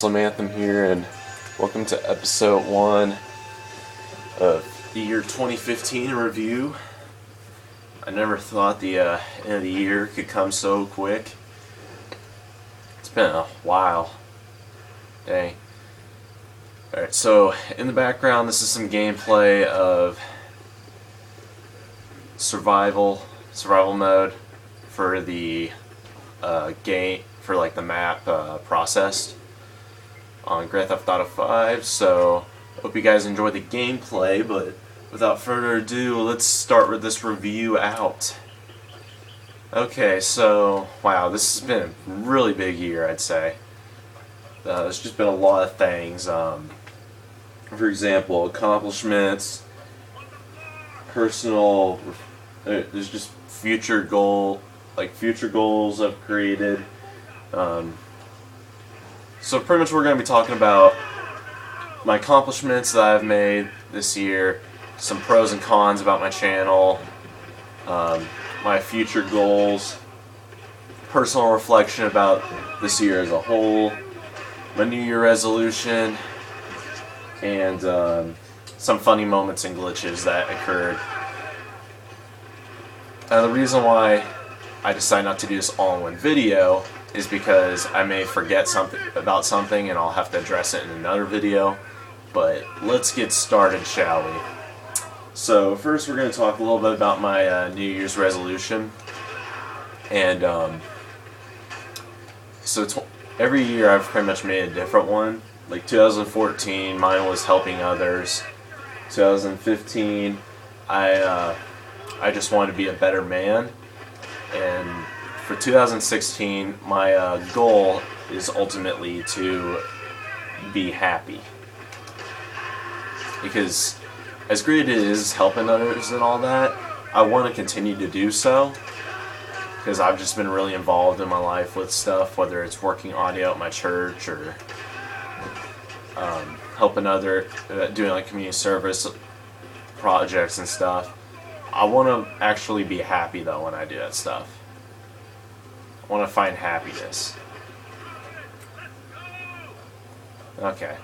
Anthem here, and welcome to episode 1 of the year 2015 review. I never thought the end of the year could come so quick. It's been a while. Dang. Alright, so in the background, this is some gameplay of survival mode for the game, for like the map Processed on Grand Theft Auto 5, so hope you guys enjoy the gameplay, but without further ado, let's start with this review out. Okay, so, wow, this has been a really big year, I'd say. There's just been a lot of things. For example, accomplishments, personal, there's just future goals I've created. So pretty much we're going to be talking about my accomplishments that I've made this year, some pros and cons about my channel, my future goals, personal reflection about this year as a whole, my New Year resolution, and some funny moments and glitches that occurred. The reason why I decided not to do this all in one video is because I may forget about something and I'll have to address it in another video. But let's get started, shall we? So first we're going to talk a little bit about my New Year's resolution. And every year I've pretty much made a different one. Like 2014, mine was helping others. 2015, I just wanted to be a better man. And for 2016, my goal is ultimately to be happy. Because as great it is helping others and all that, I want to continue to do so. Because I've just been really involved in my life with stuff, whether it's working audio at my church or helping doing like community service projects and stuff. I want to actually be happy though when I do that stuff. I want to find happiness. Okay.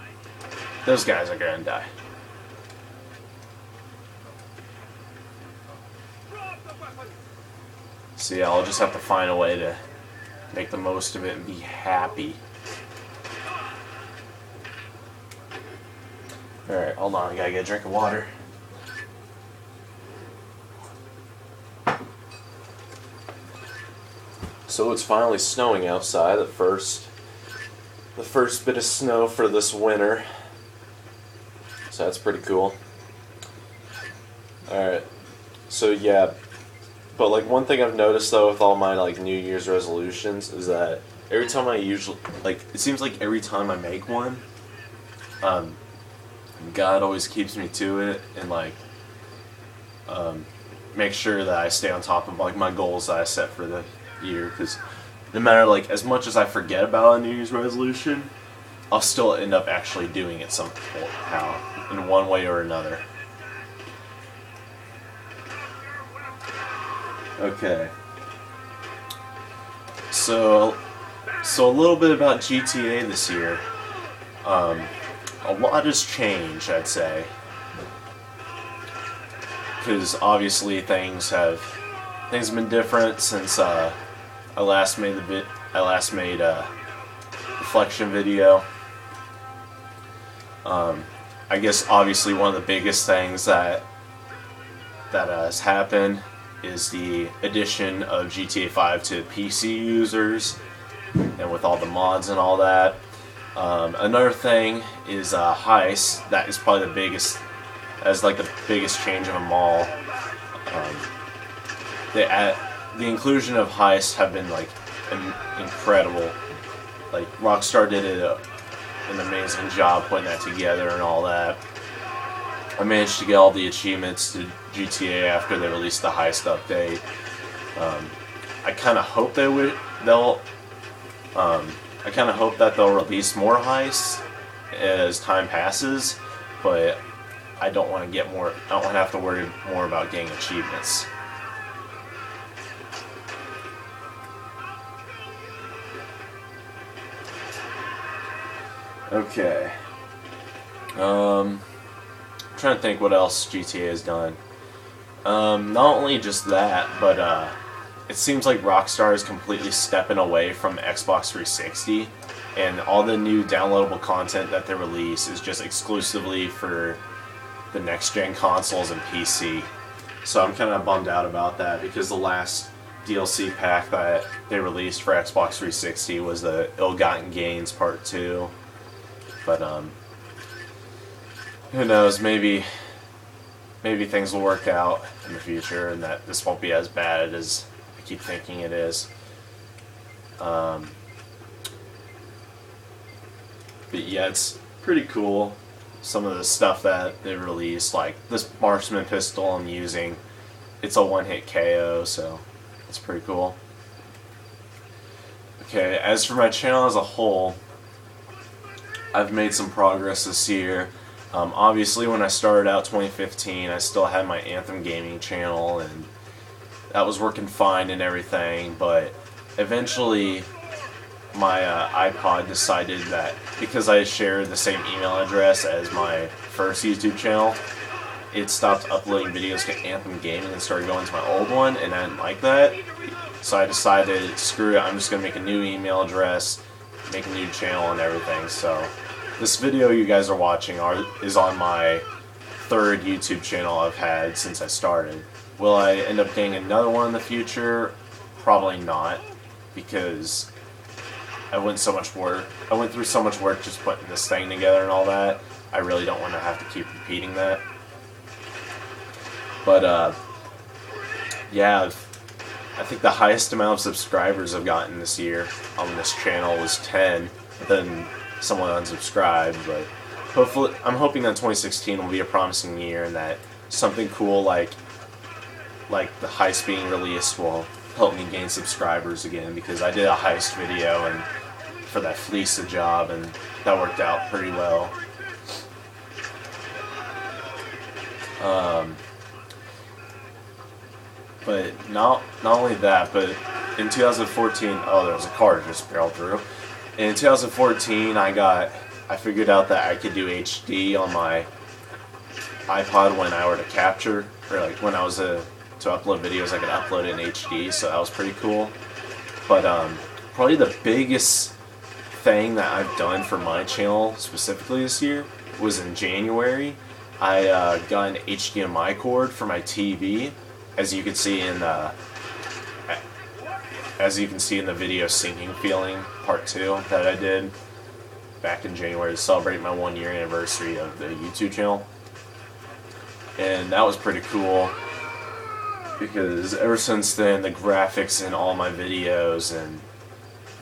Those guys are going to die. So yeah, I'll just have to find a way to make the most of it and be happy. Alright, hold on. I gotta get a drink of water. So it's finally snowing outside, the first bit of snow for this winter. So that's pretty cool. Alright, so yeah, but like one thing I've noticed though with all my like New Year's resolutions is that every time it seems like every time I make one, God always keeps me to it and like make sure that I stay on top of like my goals that I set for the year, because no matter like as much as I forget about a New Year's resolution, I'll still end up actually doing it somehow in one way or another. Okay. So a little bit about GTA this year. A lot has changed, I'd say, because obviously things have been different since I last made a reflection video. I guess obviously one of the biggest things that has happened is the addition of GTA 5 to PC users, and with all the mods and all that. Another thing is Heist. That is probably the biggest change of them all. The inclusion of Heist have been like incredible. Like Rockstar did an amazing job putting that together and all that. I managed to get all the achievements to GTA after they released the Heist update. I kind of hope I kind of hope that they'll release more heists as time passes, but I don't want to have to worry more about getting achievements. Okay. I'm trying to think what else GTA has done. Not only just that, but it seems like Rockstar is completely stepping away from Xbox 360, and all the new downloadable content that they release is just exclusively for the next-gen consoles and PC. So I'm kind of bummed out about that, because the last DLC pack that they released for Xbox 360 was the Ill-Gotten Gains Part 2. But, who knows, maybe things will work out in the future and that this won't be as bad as I keep thinking it is. But yeah, it's pretty cool. Some of the stuff that they released, like this marksman pistol I'm using, it's a one-hit KO, so it's pretty cool. Okay, as for my channel as a whole, I've made some progress this year. Obviously, when I started out 2015, I still had my Anthem Gaming channel, and that was working fine and everything, but eventually my iPod decided that because I shared the same email address as my first YouTube channel, it stopped uploading videos to Anthem Gaming and started going to my old one, and I didn't like that. So I decided, screw it, I'm just going to make a new email address, make a new channel and everything. So this video you guys are watching is on my third YouTube channel I've had since I started. Will I end up getting another one in the future? Probably not, because I went through so much work just putting this thing together and all that. I really don't want to have to keep repeating that. But yeah, I think the highest amount of subscribers I've gotten this year on this channel was 10. Then someone unsubscribed, but hopefully, I'm hoping that 2016 will be a promising year and that something cool like the heist being released will help me gain subscribers again, because I did a heist video and for that Fleece job, and that worked out pretty well. But not only that, but in 2014, oh, there was a car that just barreled through. In 2014, I figured out that I could do HD on my iPod when I were to capture, or like when I was to upload videos, I could upload it in HD, so that was pretty cool. But probably the biggest thing that I've done for my channel specifically this year was in January. I got an HDMI cord for my TV, as you can see in the video Sinking Feeling Part 2 that I did back in January to celebrate my 1-year anniversary of the YouTube channel. And that was pretty cool, because ever since then the graphics in all my videos, and in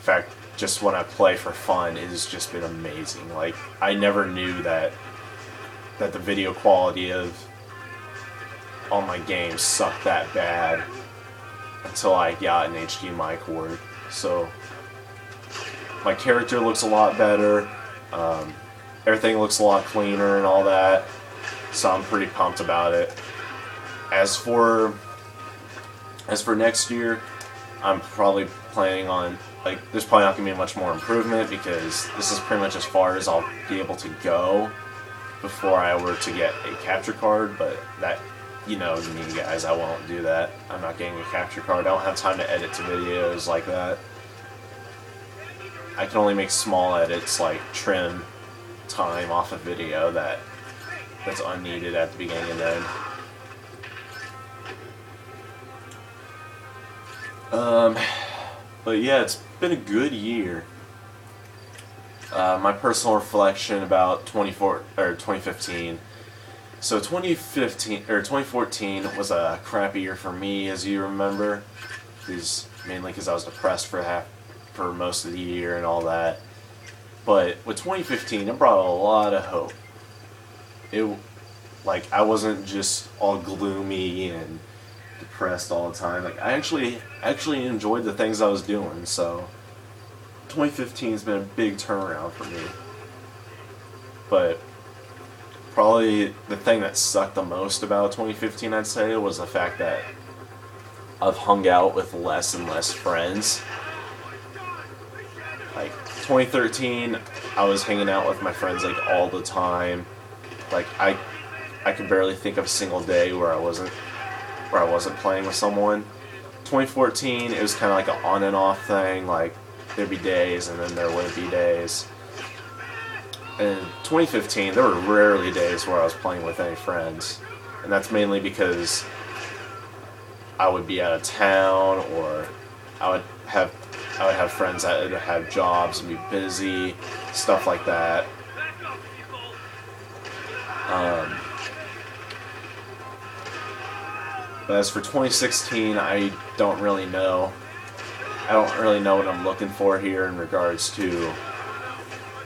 fact just when I play for fun, it has just been amazing. Like, I never knew that the video quality of all my games sucked that bad until I got an HDMI cord. So my character looks a lot better, everything looks a lot cleaner and all that, so I'm pretty pumped about it. As for next year, I'm probably planning on, like, there's probably not going to be much more improvement, because this is pretty much as far as I'll be able to go before I were to get a capture card, but that, you know me guys, I won't do that. I'm not getting a capture card. I don't have time to edit to videos like that. I can only make small edits, like trim time off a video that's unneeded at the beginning and end. But yeah, it's been a good year. My personal reflection about 2015. So 2014 was a crappy year for me, as you remember, mainly because I was depressed for most of the year and all that. But with 2015, it brought a lot of hope. I wasn't just all gloomy and depressed all the time. Like, I actually enjoyed the things I was doing. So 2015 has been a big turnaround for me. But probably the thing that sucked the most about 2015, I'd say, was the fact that I've hung out with less and less friends. Like, 2013, I was hanging out with my friends like all the time. Like I could barely think of a single day where I wasn't playing with someone. 2014, it was kind of like an on and off thing. Like there'd be days and then there wouldn't be days. In 2015, there were rarely days where I was playing with any friends, and that's mainly because I would be out of town, or I would have friends that would have jobs and be busy, stuff like that. But as for 2016, I don't really know. I don't really know what I'm looking for here in regards to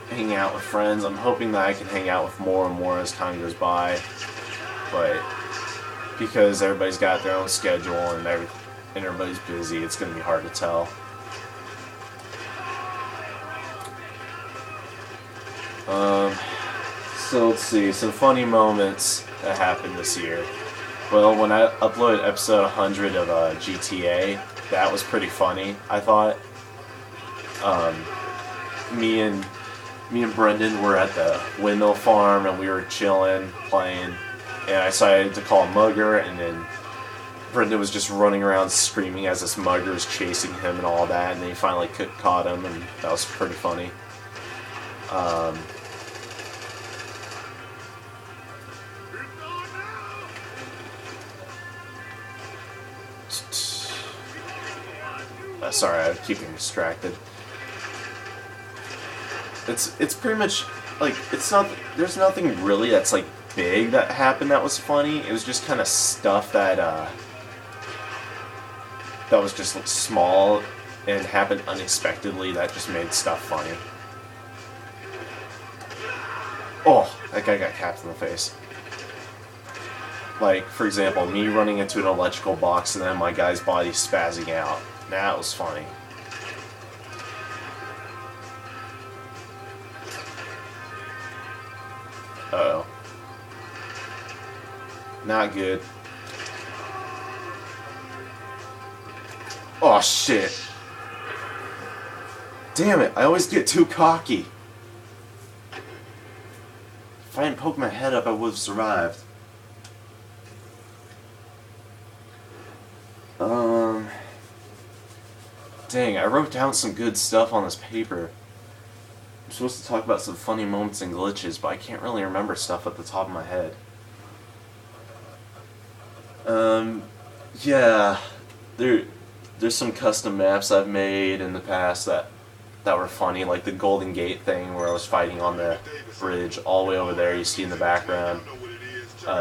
hanging out with friends. I'm hoping that I can hang out with more and more as time goes by, but because everybody's got their own schedule and everybody's busy, it's going to be hard to tell. So let's see, some funny moments that happened this year. Well, when I uploaded episode 100 of GTA, that was pretty funny, I thought. Me and Brendan were at the windmill farm and we were chilling, playing, and I decided to call a mugger, and then Brendan was just running around screaming as this mugger was chasing him and all that, and then he finally caught him, and that was pretty funny. Sorry, I keep getting distracted. It's pretty much like there's nothing really that's like big that happened that was funny. It was just kind of stuff that was just like, small and happened unexpectedly that just made stuff funny. Oh, that guy got capped in the face. Like, for example, me running into an electrical box and then my guy's body spazzing out. That was funny. Uh-oh. Not good. Oh, shit. Damn it, I always get too cocky. If I hadn't poked my head up, I would have survived. Dang, I wrote down some good stuff on this paper. I'm supposed to talk about some funny moments and glitches, but I can't really remember stuff at the top of my head. Yeah, there's some custom maps I've made in the past that were funny, like the Golden Gate thing where I was fighting on the bridge all the way over there, you see in the background.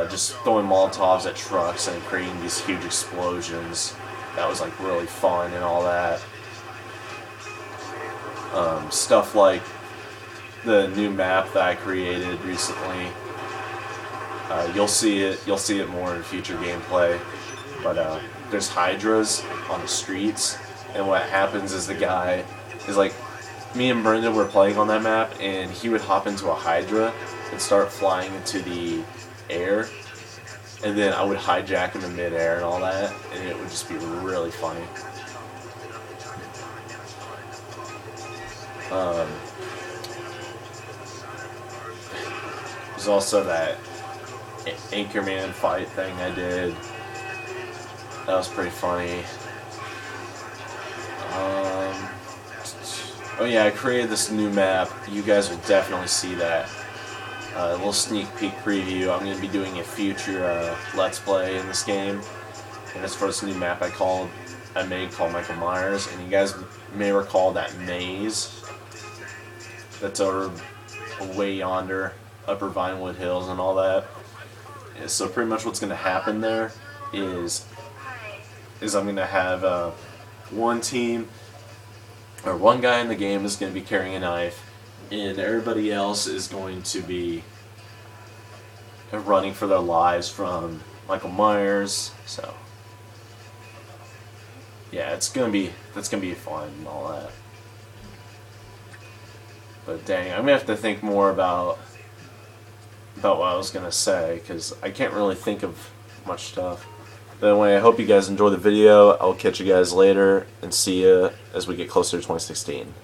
Just throwing Molotovs at trucks and creating these huge explosions. That was like really fun and all that. Stuff like the new map that I created recently. You'll see it more in future gameplay. But there's hydras on the streets, and what happens is the guy is like, me and Brendan were playing on that map, and he would hop into a hydra and start flying into the air, and then I would hijack him in midair and all that, and it would just be really funny. There's also that Anchorman fight thing I did. That was pretty funny. Oh yeah, I created this new map. You guys will definitely see that. A little sneak peek preview. I'm going to be doing a future Let's Play in this game. And it's for this new map I made called Michael Myers. And you guys may recall that maze that's over way yonder, Upper Vinewood Hills and all that. Yeah, so pretty much what's going to happen there is I'm going to have one team, or one guy in the game is going to be carrying a knife, and everybody else is going to be running for their lives from Michael Myers. So yeah, that's gonna be fun and all that. But dang, I'm gonna have to think more about what I was gonna say, because I can't really think of much stuff. But anyway, I hope you guys enjoyed the video. I'll catch you guys later and see you as we get closer to 2016.